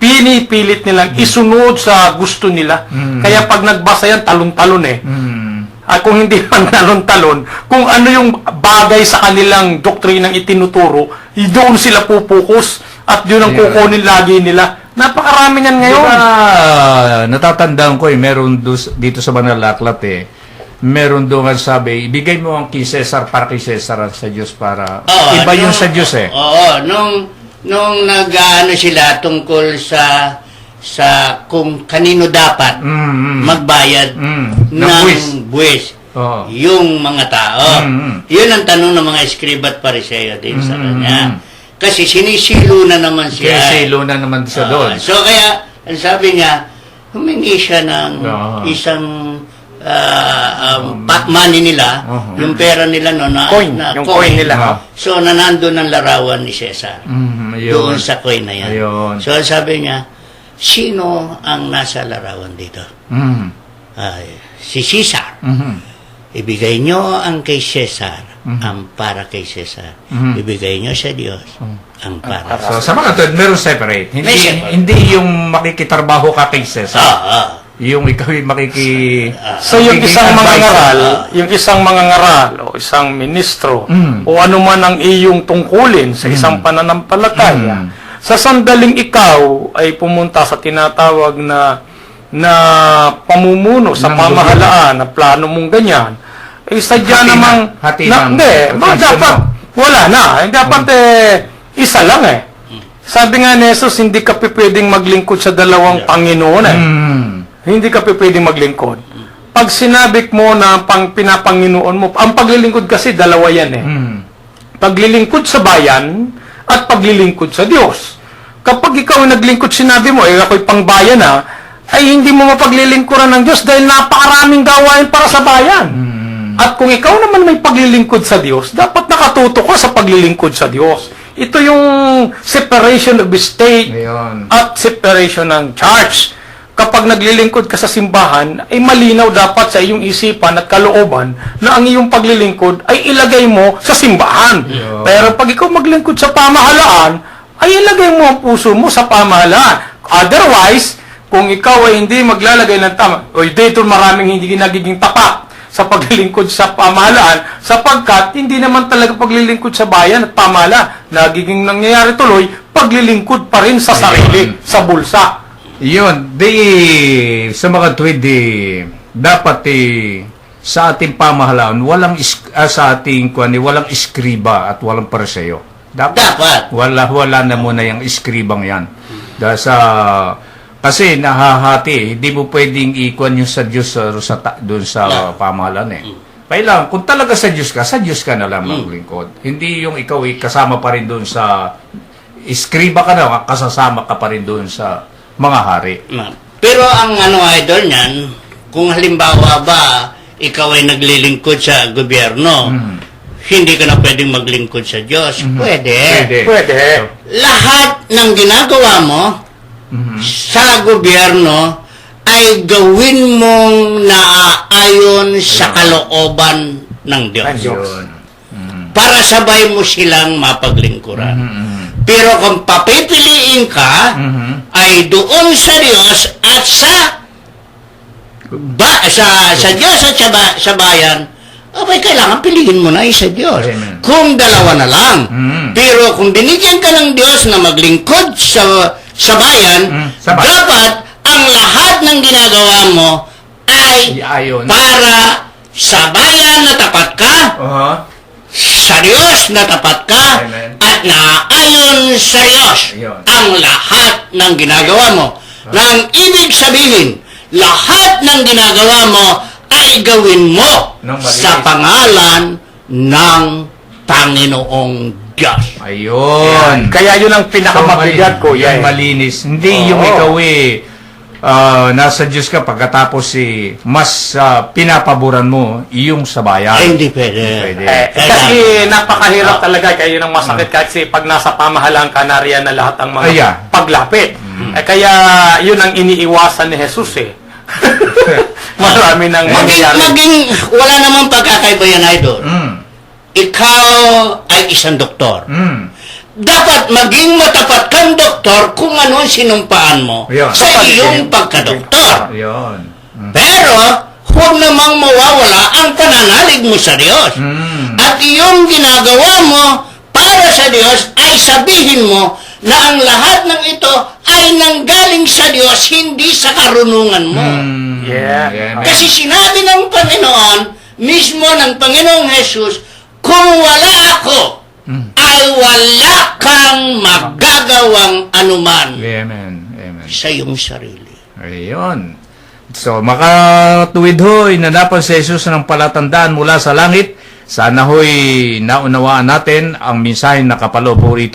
pinipilit nilang isunod sa gusto nila. Kaya pag nagbasa yan, talon-talon eh. At kung hindi man talon-talon, kung ano yung bagay sa kanilang doktrinang itinuturo, doon sila pupukus at yun ang kukunin lagi nila. Napakarami niyan ngayon. Diba, natatandaan ko meron dito sa Manalaklat meron doon nga sabi, ibigay mo ang kay Cesar para kay Cesar at sa Diyos para iba yung sa Diyos Oo, nung nag-ano sila tungkol sa kung kanino dapat magbayad ng buwis. Yung mga tao. Yun ang tanong ng mga eskriba at pariseo din sa kanya. Kasi sinisilo na naman siya. Sinisilo na naman siya doon. So kaya, ang sabi niya, humingi siya ng isang money nila, yung pera nila yung coin nila. So nanando ng larawan ni Cesar. Doon sa coin na yan. So sabi niya, sino ang nasa larawan dito? Si Cesar. Ibigay nyo ang kay Cesar, ang para kay Cesar. Ibigay nyo sa Diyos, ang para So, sa mga ito, meron separate. Hindi yung makikitrabaho ka kay Cesar. Yung ikaw yung So yung isang mga ngaral, o isang ministro, o ano man ang iyong tungkulin sa isang pananampalataya, sa sandaling ikaw ay pumunta sa tinatawag na pamumuno sa pamahalaan, na plano mong ganyan, eh sadya namang, dapat, wala na, dapat isa lang Sabi nga ni Jesus, hindi ka pwedeng maglingkod sa dalawang Panginoon Hindi ka pwedeng maglingkod. Pag sinabik mo na pinapanginoon mo, ang paglilingkod kasi dalawa yan Paglilingkod sa bayan at paglilingkod sa Diyos. Kapag ikaw ay naglingkod, sinabi mo, ako'y pangbayan ay hindi mo mapaglilingkuran ng Diyos dahil napakaraming gawain para sa bayan. At kung ikaw naman may paglilingkod sa Diyos, dapat nakatuto ka sa paglilingkod sa Diyos. Ito yung separation of the state at separation ng church. Kapag naglilingkod ka sa simbahan, ay malinaw dapat sa iyong isipan at kalooban na ang iyong paglilingkod ay ilagay mo sa simbahan. Pero pag ikaw maglingkod sa pamahalaan, ay ilagay mo ang puso mo sa pamahalaan. Otherwise, kung ikaw ay hindi maglalagay ng tama, o dito maraming hindi nagiging tapat sa paglilingkod sa pamahalaan, sapagkat hindi naman talaga paglilingkod sa bayan at pamahalaan. Nagiging nangyayari tuloy, paglilingkod pa rin sa sarili, sa bulsa. Yun, sa mga tuwid, dapat sa ating pamahalaan, sa ating walang iskriba at walang pariseo. Dapat. Wala na muna yung iskribang yan. Kasi nahahati, hindi mo pwedeng ikuan yung sa Diyos doon sa pamahalaan Kailangan, kung talaga sa Diyos ka na lang maglingkod. Hindi yung ikaw kasama pa rin doon sa iskriba ka na, kasasama ka pa rin doon sa mga hari. Pero ang idol niyan, kung halimbawa ba ikaw ay naglilingkod sa gobyerno, hindi ka na pwedeng maglingkod sa Diyos. Pwede. Lahat ng ginagawa mo sa gobyerno ay gawin mong naaayon sa kalooban ng Diyos. Para sabay mo silang mapaglingkuran. Pero kung papipiliin ka, ay doon sa Diyos at sa Diyos at sa bayan, kailangan piliin mo na sa Diyos. Kung dalawa na lang. Pero kung binigyan ka ng Diyos na maglingkod sa bayan, dapat ang lahat ng ginagawa mo ay para sa bayan na tapat ka, sa Diyos na tapat ka, at naaayon sa Diyos ang lahat ng ginagawa mo. Nang ibig sabihin, lahat ng ginagawa mo ay gawin mo sa pangalan ng Panginoong Diyos. Ayun. Kaya yun ang pinakamabigat ko. Yan malinis. Hindi yung ikaw nasa Diyos ka pagkatapos mas pinapaboran mo yung sa bayan. Hindi pwede. Kasi napakahirap talaga, kaya yun ang masakit kasi pag nasa pamahalaan ka, nariyan na lahat ang mga paglapit. Kaya yun ang iniiwasan ni Jesus Marami nang maging wala namang pagkakaiba yan, idol. Ikaw ay isang doktor. dapat maging matapat kang doktor kung ano ang sinumpaan mo Yun. sa iyong pagkadoktor. Yun. Pero, huwag namang mawawala ang pananalig mo sa Diyos. At yung ginagawa mo para sa Diyos ay sabihin mo na ang lahat ng ito ay nanggaling sa Diyos, hindi sa karunungan mo. Yeah. Kasi sinabi ng Panginoon, mismo ng Panginoong Jesus, kung wala ako, ay wala kang magagawang anuman Amen. Amen. sa iyong sarili. Ayun. So, makatuwid ho'y nanapan si Jesus ng palatandaan mula sa langit. Sana ho'y naunawaan natin ang mensahe na kapalo po rito.